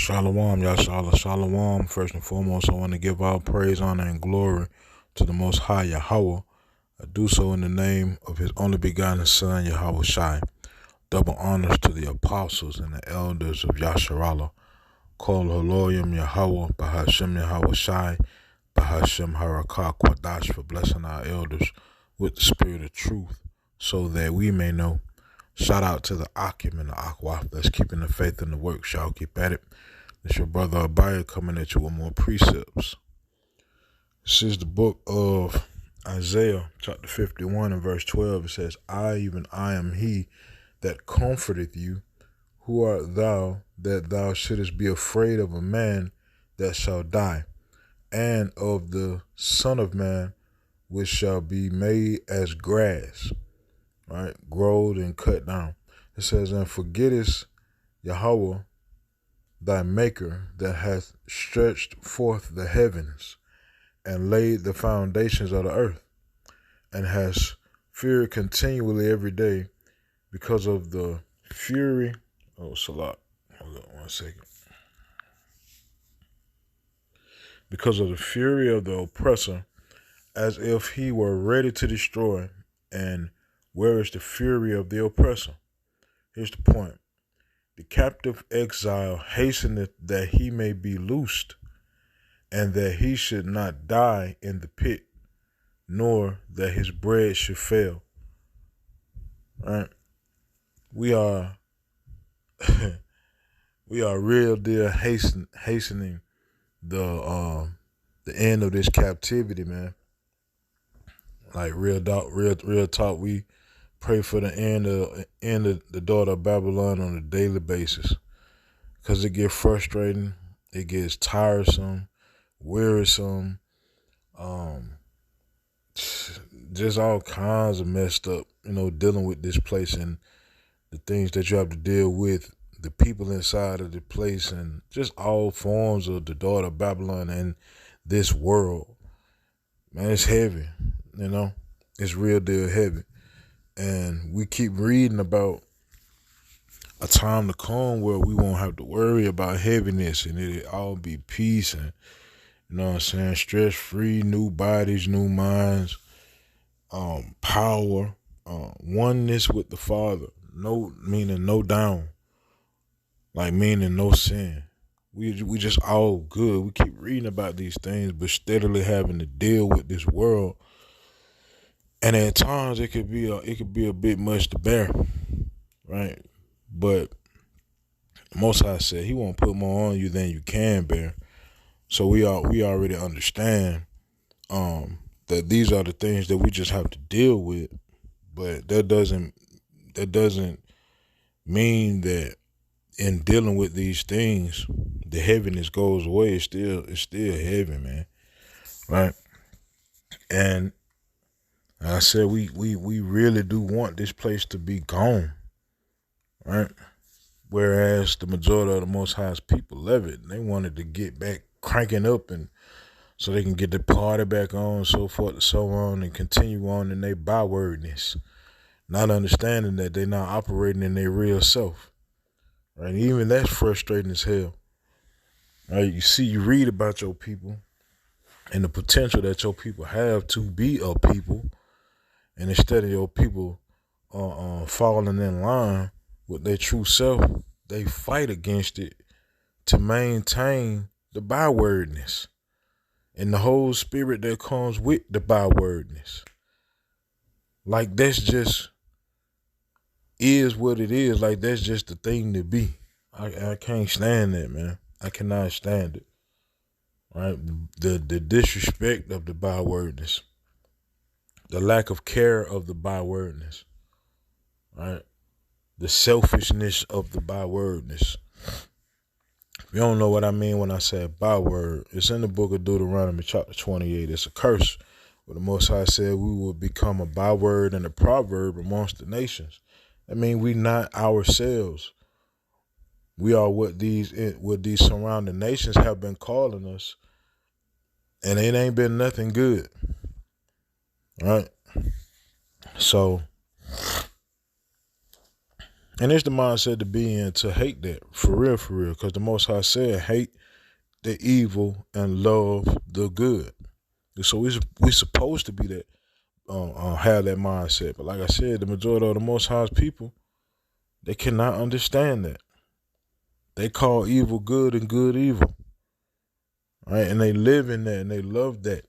Shalom, Yashala, Shalom. First and foremost, I want to give all praise, honor, and glory to the Most High Yahweh. I do so in the name of His only begotten Son, Yahweh Shai. Double honors to the apostles and the elders of Yasharallah. Kol Haloyim Yahweh, Bahashem Yahweh Shai, Bahashem Harakah Kwadash, for blessing our elders with the spirit of truth, so that we may know. Shout out to the Akim and the Akwaf that's keeping the faith in the work. Shall keep at it. It's your brother Abaya coming at you with more precepts. This is the book of Isaiah, chapter 51 and verse 12. It says, I, even I, am he that comforteth you. Who art thou that thou shouldest be afraid of a man that shall die, and of the Son of Man which shall be made as grass, right, growed and cut down. It says, and forgettest Yahweh thy maker, that hath stretched forth the heavens and laid the foundations of the earth, and has feared continually every day because of the fury. Oh, Salat. Hold on 1 second. Because of the fury of the oppressor, as if he were ready to destroy. And where is the fury of the oppressor? Here's the point. The captive exile hasteneth that he may be loosed, and that he should not die in the pit, nor that his bread should fail. Right? We are real deal hastening the end of this captivity, man. Like real talk. We pray for the end of the daughter of Babylon on a daily basis, because it gets frustrating, it gets tiresome, wearisome, just all kinds of messed up, dealing with this place and the things that you have to deal with, the people inside of the place, and just all forms of the daughter of Babylon and this world. Man, it's heavy, it's real deal heavy. And we keep reading about a time to come where we won't have to worry about heaviness, and it'll all be peace and, stress free, new bodies, new minds, power, oneness with the Father. No, meaning no down, like meaning no sin. We just all good. We keep reading about these things, but steadily having to deal with this world. And at times it could be a bit much to bear, right? But Most High said He won't put more on you than you can bear. So we already understand that these are the things that we just have to deal with. But that doesn't mean that in dealing with these things, the heaviness goes away. It's still heavy, man, right? And I said we really do want this place to be gone, right? Whereas the majority of the Most High's people love it. They wanted to get back cranking up, and so they can get the party back on, so forth and so on, and continue on in their bywordness, not understanding that they're not operating in their real self, right? Even that's frustrating as hell, right? You read about your people and the potential that your people have to be a people, and instead of your people falling in line with their true self, they fight against it to maintain the bywordness and the whole spirit that comes with the bywordness. Like that's just is what it is. Like that's just the thing to be. I can't stand that, man. I cannot stand it. Right? The disrespect of the bywordness, the lack of care of the bywordness, right? The selfishness of the bywordness. You don't know what I mean when I say byword. It's in the book of Deuteronomy chapter 28. It's a curse where the Most High said we will become a byword and a proverb amongst the nations. I mean, we not ourselves. We are what these surrounding nations have been calling us, and it ain't been nothing good, right? So And it's the mindset to be in, to hate that, for real, because the Most High said, hate the evil and love the good. So we supposed to be that, have that mindset. But like I said, the majority of the Most High's people, they cannot understand that. They call evil good and good evil, right? And they live in that and they love that,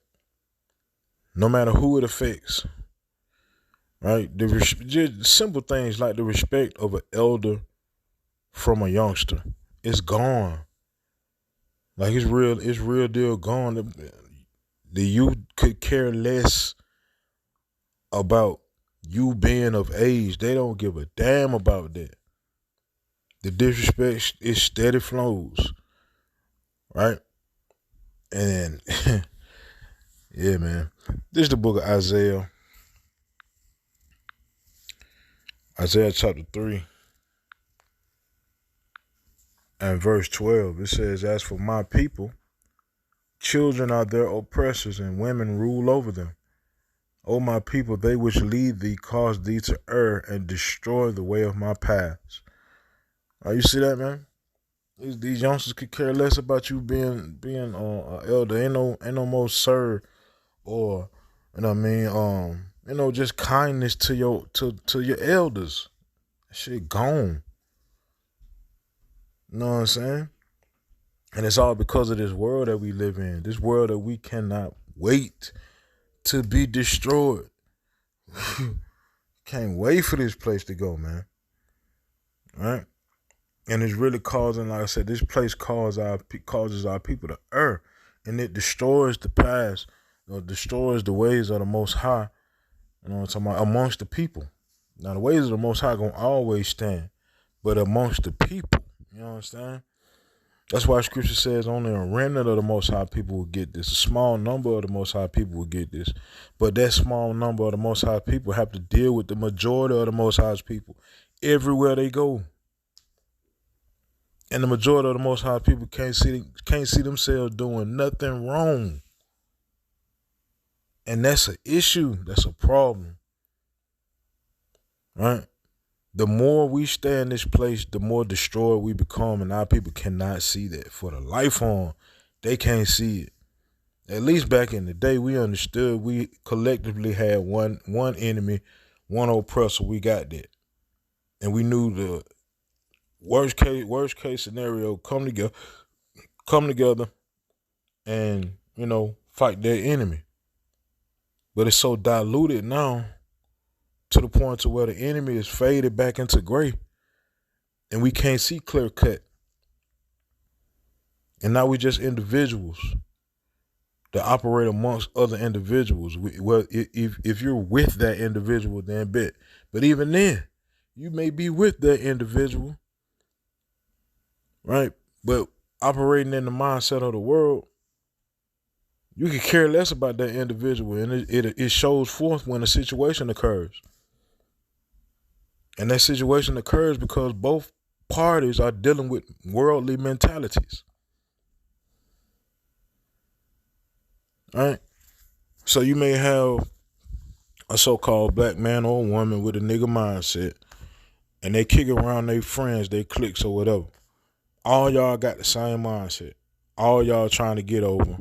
no matter who it affects, right? Just simple things like the respect of an elder from a youngster, it's gone. Like it's real deal gone. The youth could care less about you being of age. They don't give a damn about that. The disrespect is steady flows, right? And yeah, man. This is the book of Isaiah. Isaiah chapter 3 and verse 12. It says, as for my people, children are their oppressors, and women rule over them. O my people, they which lead thee cause thee to err and destroy the way of my paths. You see that, man? These youngsters could care less about you being an elder. Ain't no more sir, or you know what I mean. Just kindness to your elders. That shit gone. You know what I'm saying? And it's all because of this world that we live in. This world that we cannot wait to be destroyed. Can't wait for this place to go, man. Right? And it's really causing, like I said, this place causes our people to err, and it destroys the past, destroys the ways of the Most High. You know what I'm talking about? Amongst the people. Now the ways of the Most High gonna always stand, but amongst the people, you know what I'm saying? That's why Scripture says only a remnant of the Most High people will get this. A small number of the Most High people will get this, but that small number of the Most High people have to deal with the majority of the Most High's people everywhere they go. And the majority of the Most High people can't see themselves doing nothing wrong. And that's an issue. That's a problem. Right? The more we stay in this place, the more destroyed we become. And our people cannot see that. For the life on, they can't see it. At least back in the day, we understood we collectively had one enemy, one oppressor. We got that. And we knew the worst case scenario, come together and, fight their enemy. But it's so diluted now to the point to where the enemy is faded back into gray and we can't see clear cut. And now we just individuals that operate amongst other individuals. Well, if you're with that individual, then bet. But even then, you may be with that individual, right? But operating in the mindset of the world, you can care less about that individual, and it shows forth when a situation occurs. And that situation occurs because both parties are dealing with worldly mentalities. All right? So you may have a so-called black man or woman with a nigga mindset, and they kick around their friends, their cliques or whatever. All y'all got the same mindset. All y'all trying to get over.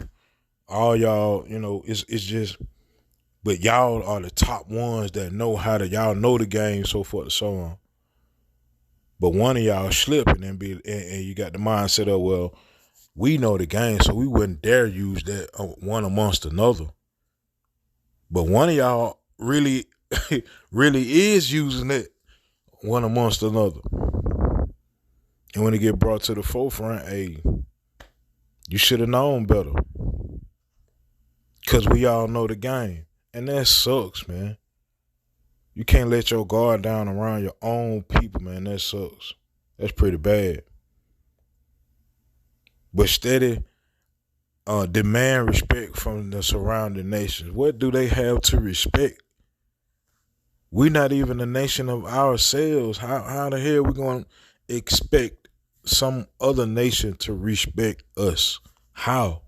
All y'all, it's just, but y'all are the top ones that know y'all know the game, so forth and so on. But one of y'all slipping and you got the mindset of, well, we know the game, so we wouldn't dare use that one amongst another. But one of y'all really, really is using it one amongst another. And when it get brought to the forefront, hey, you should have known better. Because we all know the game. And that sucks, man. You can't let your guard down around your own people, man. That sucks. That's pretty bad. But steady demand respect from the surrounding nations. What do they have to respect? We're not even a nation of ourselves. How the hell we going to expect some other nation to respect us? How?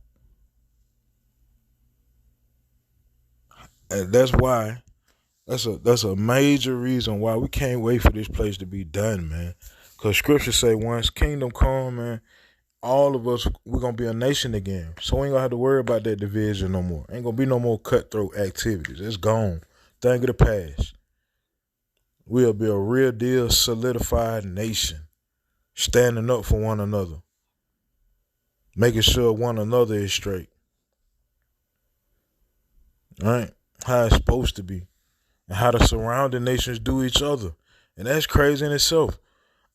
And that's why That's a major reason why we can't wait for this place to be done, man. Cause scripture say once kingdom come, man, all of us we're gonna be a nation again. So we ain't gonna have to worry about that division no more. Ain't gonna be no more cutthroat activities. It's gone. Thing of the past. We'll be a real deal solidified nation, standing up for one another, making sure one another is straight. Right? How it's supposed to be. And how the surrounding nations do each other. And that's crazy in itself.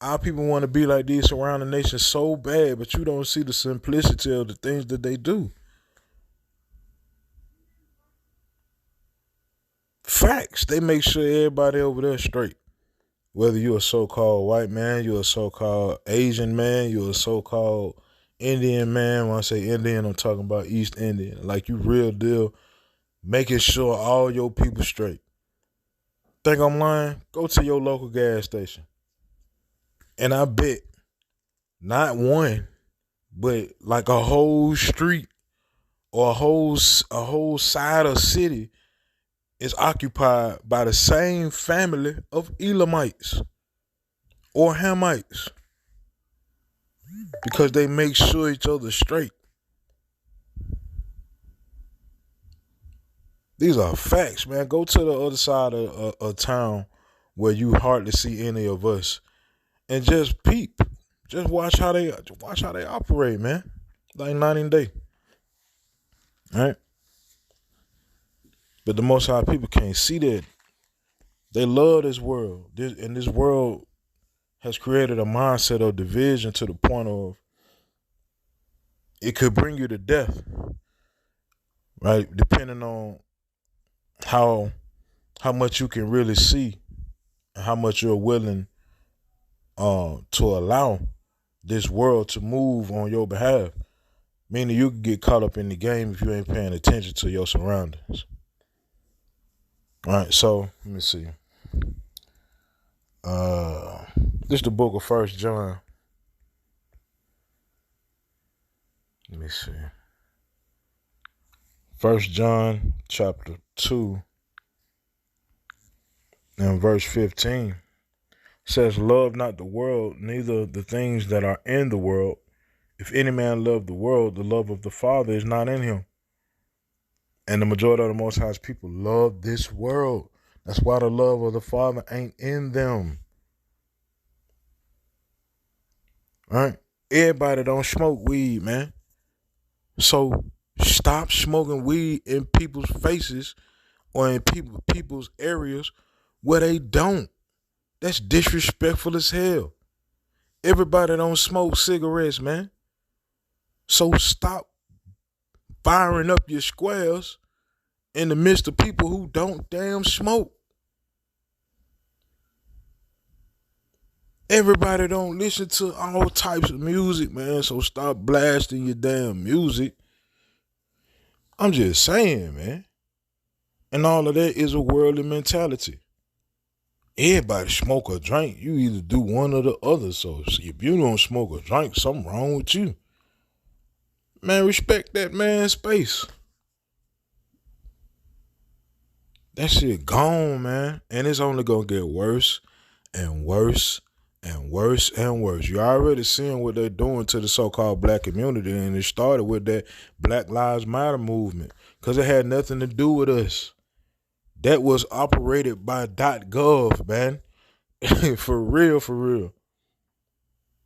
Our people want to be like these surrounding nations so bad, but you don't see the simplicity of the things that they do. Facts. They make sure everybody over there is straight. Whether you're a so-called white man, you're a so-called Asian man, you're a so-called Indian man. When I say Indian, I'm talking about East Indian. Like you real deal, making sure all your people straight. Think I'm lying? Go to your local gas station. And I bet not one, but like a whole street or a whole side of city is occupied by the same family of Elamites or Hamites because they make sure each other's straight. These are facts, man. Go to the other side of town where you hardly see any of us, and just peep. Just watch how they operate, man. Like night and day, right? But the Most High people can't see that. They love this world, and this world has created a mindset of division to the point of it could bring you to death, right? Depending on how much you can really see and how much you're willing to allow this world to move on your behalf. Meaning you can get caught up in the game if you ain't paying attention to your surroundings. All right, so let me see. This is the book of 1 John. Let me see. 1 John chapter 2 and verse 15 says, "Love not the world, neither the things that are in the world. If any man love the world, the love of the Father is not in him." And the majority of the Most High's people love this world. That's why the love of the Father ain't in them. All right? Everybody don't smoke weed, man. So stop smoking weed in people's faces or in people's areas where they don't. That's disrespectful as hell. Everybody don't smoke cigarettes, man. So stop firing up your squares in the midst of people who don't damn smoke. Everybody don't listen to all types of music, man. So stop blasting your damn music. I'm just saying, man. And all of that is a worldly mentality. Everybody smoke or drink. You either do one or the other. So if you don't smoke or drink, something wrong with you. Man, respect that man's space. That shit gone, man. And it's only gonna get worse and worse and worse and worse. You're already seeing what they're doing to the so-called black community, and it started with that Black Lives Matter movement because it had nothing to do with us. That was operated by .gov, man. For real, for real.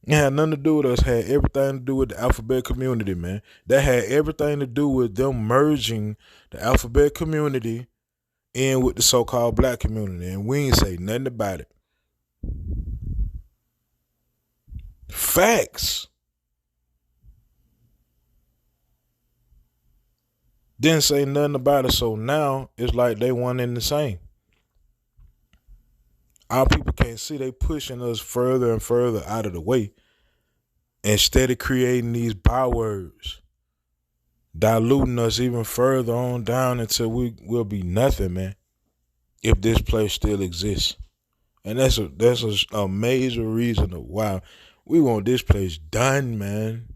It had nothing to do with us. It had everything to do with the alphabet community, man. That had everything to do with them merging the alphabet community in with the so-called black community, and we ain't say nothing about it. Facts. Didn't say nothing about it, so now it's like they one and the same. Our people can't see they pushing us further and further out of the way instead of creating these bywords, diluting us even further on down until we will be nothing, man, if this place still exists. And that's a major reason of why we want this place done, man.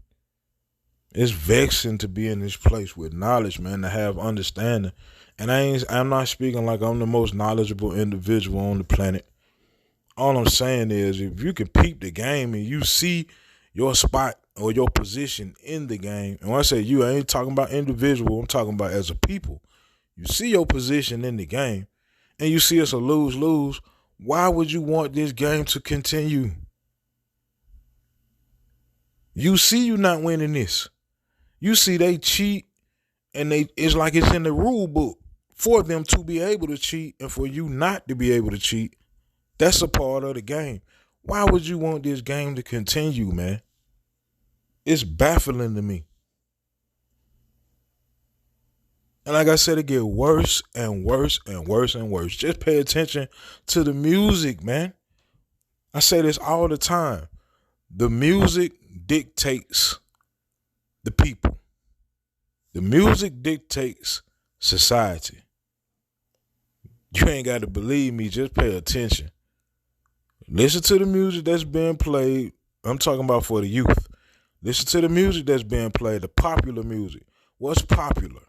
It's vexing to be in this place with knowledge, man, to have understanding And I'm not speaking like I'm the most knowledgeable individual on the planet. All I'm saying is if you can peep the game and you see your spot or your position in the game, and when I say you, I ain't talking about individual, I'm talking about as a people. You see your position in the game and you see it's a lose-lose, why would you want this game to continue? You see you not winning this. You see they cheat and it's like it's in the rule book for them to be able to cheat and for you not to be able to cheat. That's a part of the game. Why would you want this game to continue, man? It's baffling to me. And like I said, it get worse and worse and worse and worse. Just pay attention to the music, man. I say this all the time. The music dictates the people. The music dictates society. You ain't got to believe me. Just pay attention. Listen to the music that's being played. I'm talking about for the youth. Listen to the music that's being played, the popular music. What's popular?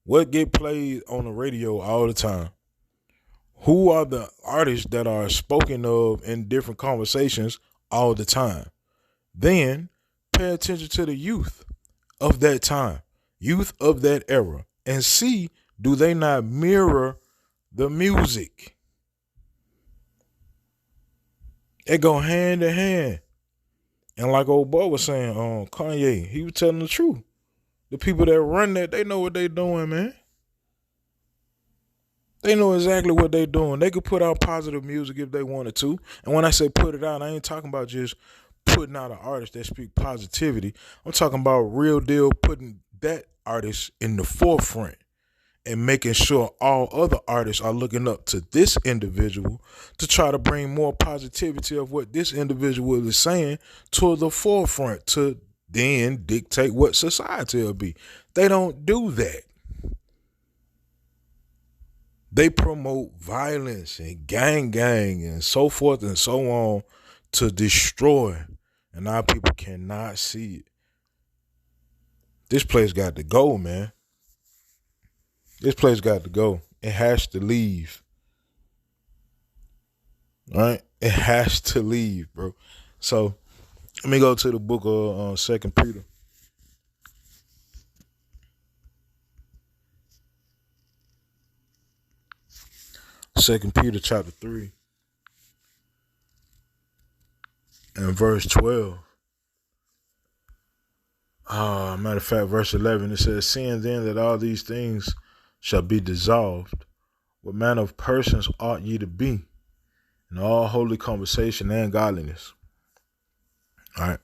What get played on the radio all the time? Who are the artists that are spoken of in different conversations all the time? Then pay attention to the youth of that time, youth of that era, and see, do they not mirror the music? It go hand in hand. And like old boy was saying, Kanye, he was telling the truth. The people that run that, they know what they doing, man. They know exactly what they doing. They could put out positive music if they wanted to. And when I say put it out, I ain't talking about just putting out an artist that speak positivity. I'm talking about real deal putting that artist in the forefront and making sure all other artists are looking up to this individual to try to bring more positivity of what this individual is saying to the forefront to then dictate what society will be. They don't do that. They promote violence and gang and so forth and so on to destroy. And our people cannot see it. This place got to go, man. This place got to go. It has to leave. All right? It has to leave, bro. So, let me go to the book of 2 Peter. 2 Peter chapter 3 and verse 12. Matter of fact, verse 11, it says, seeing then that all these things shall be dissolved, what manner of persons ought ye to be in all holy conversation and godliness? All right.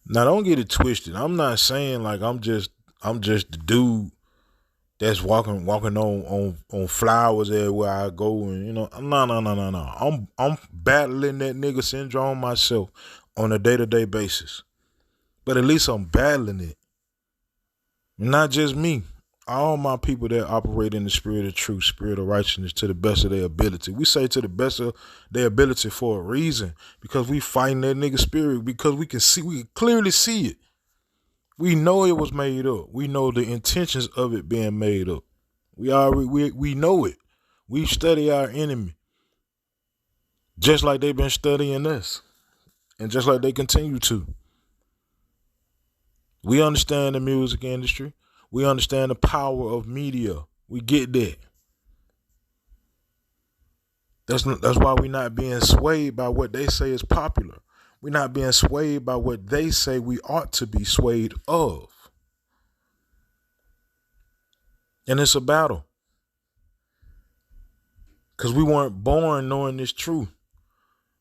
Now don't get it twisted. I'm not saying like I'm just the dude that's walking on flowers everywhere I go, and no. I'm battling that nigga syndrome myself on a day-to-day basis. But at least I'm battling it. Not just me. All my people that operate in the spirit of truth, spirit of righteousness to the best of their ability. We say to the best of their ability for a reason. Because we fighting that nigga spirit. Because we can clearly see it. We know it was made up. We know the intentions of it being made up. We know it. We study our enemy. Just like they've been studying us. And just like they continue to. We understand the music industry. We understand the power of media. We get that. That's why we're not being swayed by what they say is popular. We're not being swayed by what they say we ought to be swayed of. And it's a battle. Because we weren't born knowing this truth.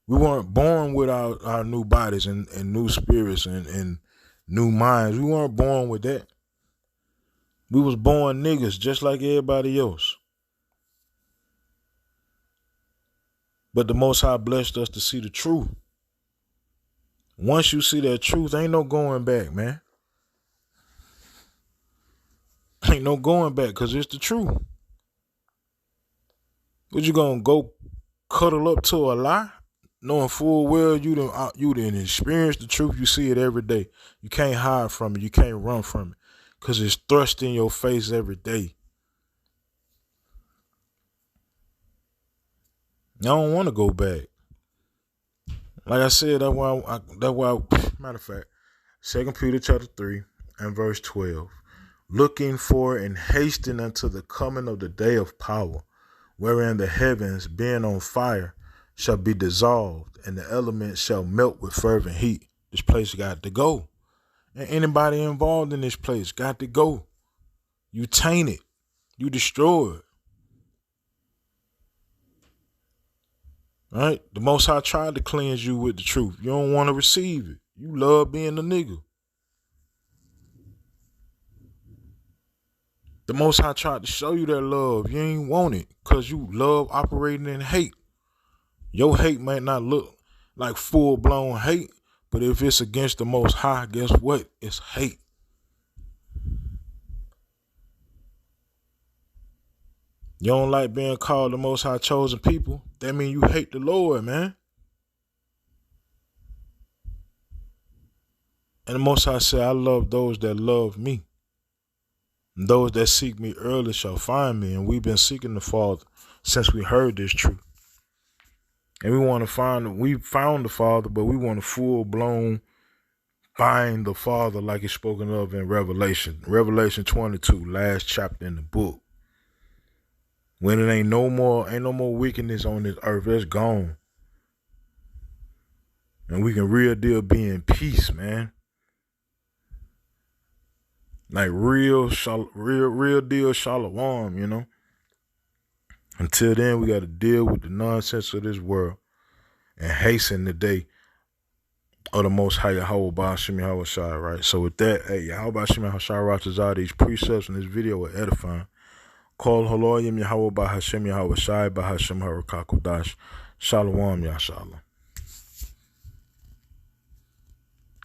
We weren't born with our new bodies and new spirits and new minds. We weren't born with that. We was born niggas just like everybody else. But the Most High blessed us to see the truth. Once you see that truth, ain't no going back, man. Ain't no going back because it's the truth. What you gonna go cuddle up to a lie? Knowing full well you done experience the truth. You see it every day. You can't hide from it. You can't run from it. Because it's thrust in your face every day. I don't want to go back. Like I said, matter of fact, 2 Peter chapter 3 and verse 12. Looking for and hasting unto the coming of the day of power, wherein the heavens, being on fire, shall be dissolved, and the elements shall melt with fervent heat. This place got to go. And anybody involved in this place got to go. You taint it. You destroy it. Right? The Most High tried to cleanse you with the truth. You don't want to receive it. You love being a nigga. The Most High tried to show you that love. You ain't want it because you love operating in hate. Your hate might not look like full-blown hate, but if it's against the Most High, guess what? It's hate. You don't like being called the Most High chosen people? That means you hate the Lord, man. And the Most High said, I love those that love me. And those that seek me early shall find me. And we've been seeking the Father since we heard this truth. And we found the Father, but we want to full-blown find the Father like it's spoken of in Revelation. Revelation 22, last chapter in the book. When it ain't no more wickedness on this earth, it's gone. And we can real deal be in peace, man. Like real deal shalom, you know. Until then, we got to deal with the nonsense of this world and hasten the day of the Most High Yahweh Ba'Shem Yahweh Shai, right? So with that, hey, Yahweh Ba'Shem Yahweh Shai Ratazah, these precepts in this video are edifying. Call Haloyim Yahweh Ba'Hashem Yahweh Shai Ba'Hashem Harakakodash. Shalom, Yashalom.